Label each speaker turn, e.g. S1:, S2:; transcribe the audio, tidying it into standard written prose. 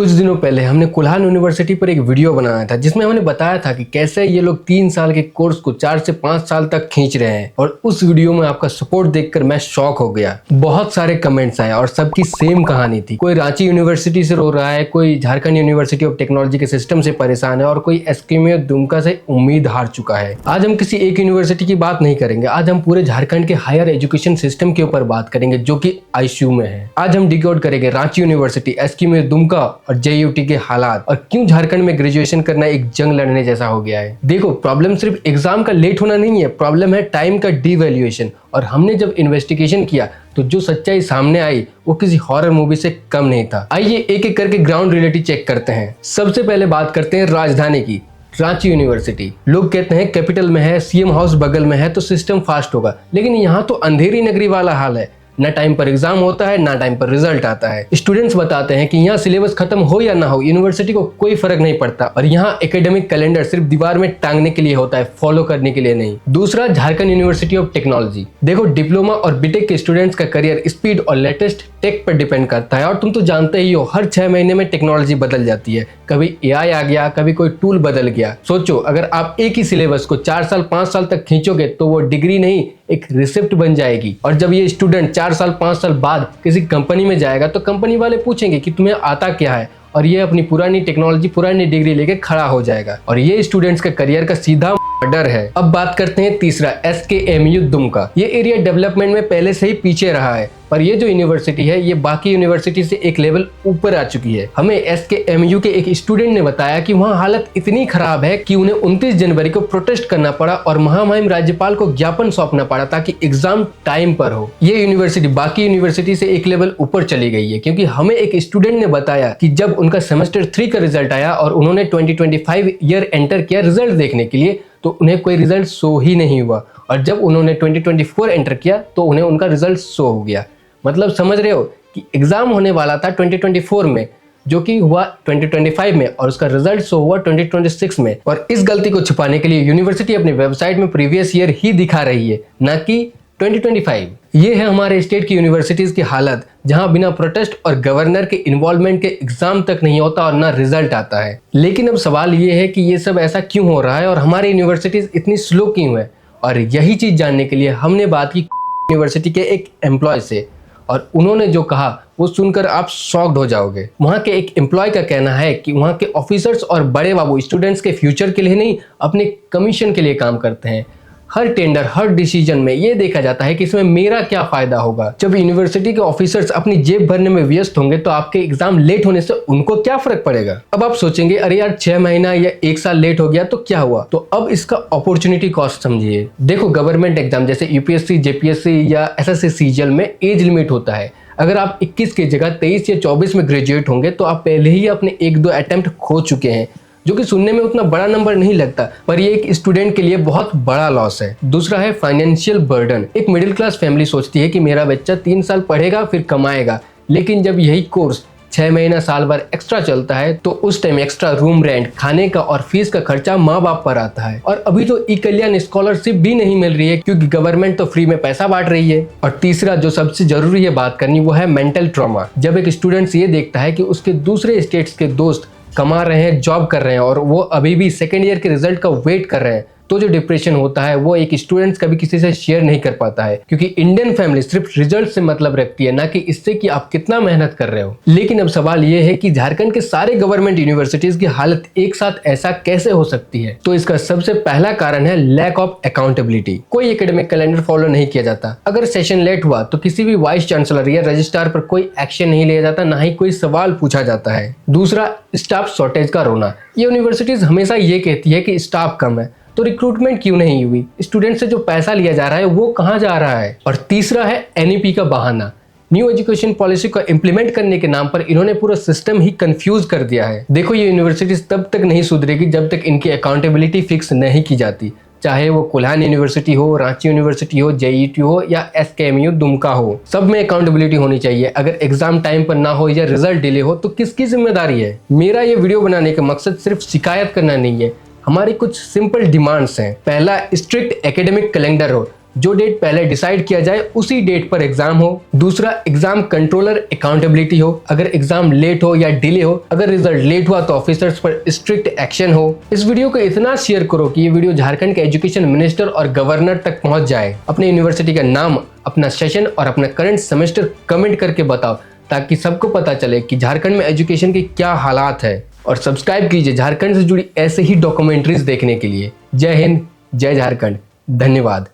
S1: कुछ दिनों पहले हमने कुल्हान यूनिवर्सिटी पर एक वीडियो बनाया था जिसमें हमने बताया था कि कैसे ये लोग 3 साल के कोर्स को 4 से 5 साल तक खींच रहे हैं। और उस वीडियो में आपका सपोर्ट देखकर मैं शॉक हो गया। बहुत सारे कमेंट्स आए और सबकी सेम कहानी थी। कोई रांची यूनिवर्सिटी से रो रहा है, कोई झारखंड यूनिवर्सिटी ऑफ टेक्नोलॉजी के सिस्टम से परेशान है और कोई एसकेएमयू दुमका से उम्मीद हार चुका है। आज हम किसी एक यूनिवर्सिटी की बात नहीं करेंगे, आज हम पूरे झारखंड के हायर एजुकेशन सिस्टम के ऊपर बात करेंगे जो कि आईसीयू में है। आज हम डिकोड करेंगे रांची यूनिवर्सिटी, एसकेएमयू दुमका और जेयूटी के हालात और क्यों झारखंड में ग्रेजुएशन करना एक जंग लड़ने जैसा हो गया है। देखो, प्रॉब्लम सिर्फ एग्जाम का लेट होना नहीं है, प्रॉब्लम है टाइम का डिवैल्यूएशन। और हमने जब इन्वेस्टिगेशन किया तो जो सच्चाई सामने आई वो किसी हॉरर मूवी से कम नहीं था। आइए एक एक करके ग्राउंड रियलिटी चेक करते हैं। सबसे पहले बात करते हैं राजधानी की, रांची यूनिवर्सिटी। लोग कहते हैं कैपिटल में है, सीएम हाउस बगल में है तो सिस्टम फास्ट होगा, लेकिन यहाँ तो अंधेरी नगरी वाला हाल है। ना टाइम पर एग्जाम होता है, ना टाइम पर रिजल्ट आता है। स्टूडेंट्स बताते हैं कि यहाँ सिलेबस खत्म हो या ना हो, यूनिवर्सिटी को कोई फर्क नहीं पड़ता और यहाँ एकेडमिक कैलेंडर सिर्फ दीवार में टांगने के लिए होता है, फॉलो करने के लिए नहीं। दूसरा, झारखंड यूनिवर्सिटी ऑफ टेक्नोलॉजी। देखो, डिप्लोमा और बीटेक के स्टूडेंट्स का करियर स्पीड और लेटेस्ट टेक पर डिपेंड करता है और तुम तो जानते ही हो, हर 6 महीने में टेक्नोलॉजी बदल जाती है। कभी एआई आ गया, कभी कोई टूल बदल गया। सोचो, अगर आप एक ही सिलेबस को 4 साल 5 साल तक खींचोगे तो वो डिग्री नहीं एक रिसिप्ट बन जाएगी। और जब ये स्टूडेंट 4 साल 5 साल बाद किसी कंपनी में जाएगा तो कंपनी वाले पूछेंगे कि तुम्हें आता क्या है, और ये अपनी पुरानी टेक्नोलॉजी पुरानी डिग्री लेके खड़ा हो जाएगा। और ये स्टूडेंट्स का करियर का सीधा डर है। अब बात करते हैं तीसरा, एसकेएमयू दुमका। ये एरिया डेवलपमेंट में पहले से ही पीछे रहा है, पर ये जो यूनिवर्सिटी है ये बाकी यूनिवर्सिटी से एक लेवल ऊपर आ चुकी है। हमें एसकेएमयू के एक स्टूडेंट ने बताया कि वहाँ हालत इतनी खराब है कि उन्हें 29 जनवरी को प्रोटेस्ट करना पड़ा और महामहिम राज्यपाल को ज्ञापन सौंपना पड़ा ताकि एग्जाम टाइम पर हो। ये यूनिवर्सिटी बाकी यूनिवर्सिटी से एक लेवल ऊपर चली गई है, क्योंकि हमें एक स्टूडेंट ने बताया कि जब उनका सेमेस्टर 3 का रिजल्ट आया और उन्होंने 2025 ईयर एंटर किया रिजल्ट देखने के लिए, तो उन्हें कोई रिजल्ट शो ही नहीं हुआ। और जब उन्होंने 2024 एंटर किया तो उन्हें उनका रिजल्ट शो हो गया। मतलब समझ रहे हो कि एग्जाम होने वाला था 2024 में, जो कि हुआ 2025 में, और उसका रिजल्ट शो हुआ 2026 में। और इस गलती को छुपाने के लिए यूनिवर्सिटी अपनी वेबसाइट में प्रीवियस ईयर ही दिखा रही है, ना कि 2025। ये है हमारे स्टेट की यूनिवर्सिटीज की हालत, जहां बिना प्रोटेस्ट और गवर्नर के इन्वॉल्वमेंट के एग्जाम तक नहीं होता और ना रिजल्ट आता है। लेकिन अब सवाल ये है कि ये सब ऐसा क्यों हो रहा है और हमारी यूनिवर्सिटीज इतनी स्लो क्यों है। और यही चीज जानने के लिए हमने बात की यूनिवर्सिटी के एक एम्प्लॉय से, और उन्होंने जो कहा वो सुनकर आप शॉक्ड हो जाओगे। वहाँ के एक एम्प्लॉय का कहना है कि वहाँ के ऑफिसर्स और बड़े बाबू स्टूडेंट्स के फ्यूचर के लिए नहीं, अपने कमीशन के लिए काम करते हैं। हर टेंडर, हर डिसीजन में ये देखा जाता है कि इसमें मेरा क्या फायदा होगा। जब यूनिवर्सिटी के ऑफिसर्स अपनी जेब भरने में व्यस्त होंगे तो आपके एग्जाम लेट होने से उनको क्या फर्क पड़ेगा। अब आप सोचेंगे, अरे यार 6 महीना या 1 साल लेट हो गया तो क्या हुआ। तो अब इसका अपॉर्चुनिटी कॉस्ट समझिए। देखो, गवर्नमेंट एग्जाम जैसे यूपीएससी, जेपीएससी या एसएससी सीजीएल में एज लिमिट होता है। अगर आप 21 की जगह 23 या 24 में ग्रेजुएट होंगे तो आप पहले ही अपने 1-2 अटेम्प्ट खो चुके हैं, जो कि सुनने में उतना बड़ा नंबर नहीं लगता, पर ये एक स्टूडेंट के लिए बहुत बड़ा लॉस है। दूसरा है फाइनेंशियल बर्डन। एक मिडिल क्लास फैमिली सोचती है कि मेरा बच्चा 3 साल पढ़ेगा फिर कमाएगा, लेकिन जब यही कोर्स 6 महीना साल भर एक्स्ट्रा चलता है तो उस टाइम एक्स्ट्रा रूम रेंट, खाने का और फीस का खर्चा माँ बाप पर आता है। और अभी तो ई कल्याण स्कॉलरशिप भी नहीं मिल रही है क्योंकि गवर्नमेंट तो फ्री में पैसा बांट रही है। और तीसरा जो सबसे जरूरी है बात करनी, वो है मेंटल ट्रॉमा। जब एक स्टूडेंट ये देखता है कि उसके दूसरे स्टेट्स के दोस्त कमा रहे हैं, जॉब कर रहे हैं और वो अभी भी सेकेंड ईयर के रिजल्ट का वेट कर रहे हैं, तो जो डिप्रेशन होता है वो एक स्टूडेंट कभी किसी से शेयर नहीं कर पाता है, क्योंकि इंडियन फैमिली सिर्फ रिजल्ट से मतलब रखती है, ना कि इससे कि आप कितना मेहनत कर रहे हो। लेकिन अब सवाल ये है कि झारखंड के सारे गवर्नमेंट यूनिवर्सिटीज की हालत एक साथ ऐसा कैसे हो सकती है। तो इसका सबसे पहला कारण है लैक ऑफ अकाउंटेबिलिटी। कोई एकेडमिक कैलेंडर फॉलो नहीं किया जाता। अगर सेशन लेट हुआ तो किसी भी वाइस चांसलर या रजिस्ट्रार पर कोई एक्शन नहीं लिया जाता, ना ही कोई सवाल पूछा जाता है। दूसरा, स्टाफ शॉर्टेज का रोना। ये यूनिवर्सिटीज हमेशा ये कहती है कि स्टाफ कम है, तो रिक्रूटमेंट क्यों नहीं हुई, स्टूडेंट से जो पैसा लिया जा रहा है वो कहाँ जा रहा है। और तीसरा है एनईपी का बहाना। न्यू एजुकेशन पॉलिसी को इंप्लीमेंट करने के नाम पर इन्होंने पूरा सिस्टम ही कंफ्यूज कर दिया है। देखो, ये यूनिवर्सिटीज तब तक नहीं सुधरेगी जब तक इनकी अकाउंटेबिलिटी फिक्स नहीं की जाती, चाहे वो कुल्हान यूनिवर्सिटी हो, रांची यूनिवर्सिटी हो, जेईटी हो या एसकेएमयू दुमका हो, सब में अकाउंटेबिलिटी होनी चाहिए। अगर एग्जाम टाइम पर ना हो या रिजल्ट डिले हो तो किसकी जिम्मेदारी है। मेरा ये वीडियो बनाने का मकसद सिर्फ शिकायत करना नहीं है, हमारी कुछ सिंपल डिमांड्स हैं। पहला, स्ट्रिक्ट एकेडमिक कैलेंडर हो जो डेट पहले डिसाइड किया जाए उसी डेट पर एग्जाम हो। दूसरा, एग्जाम कंट्रोलर अकाउंटेबिलिटी हो। अगर एग्जाम लेट हो या डिले हो, अगर रिजल्ट लेट हुआ तो ऑफिसर्स पर स्ट्रिक्ट एक्शन हो। इस वीडियो को इतना शेयर करो कि ये वीडियो झारखंड के एजुकेशन मिनिस्टर और गवर्नर तक पहुंच जाए। अपने यूनिवर्सिटी का नाम, अपना सेशन और अपना करंट सेमेस्टर कमेंट करके बताओ, ताकि सबको पता चले कि झारखंड में एजुकेशन के क्या हालात है। और सब्सक्राइब कीजिए झारखंड से जुड़ी ऐसे ही डॉक्यूमेंट्रीज देखने के लिए। जय हिंद, जय झारखंड, धन्यवाद।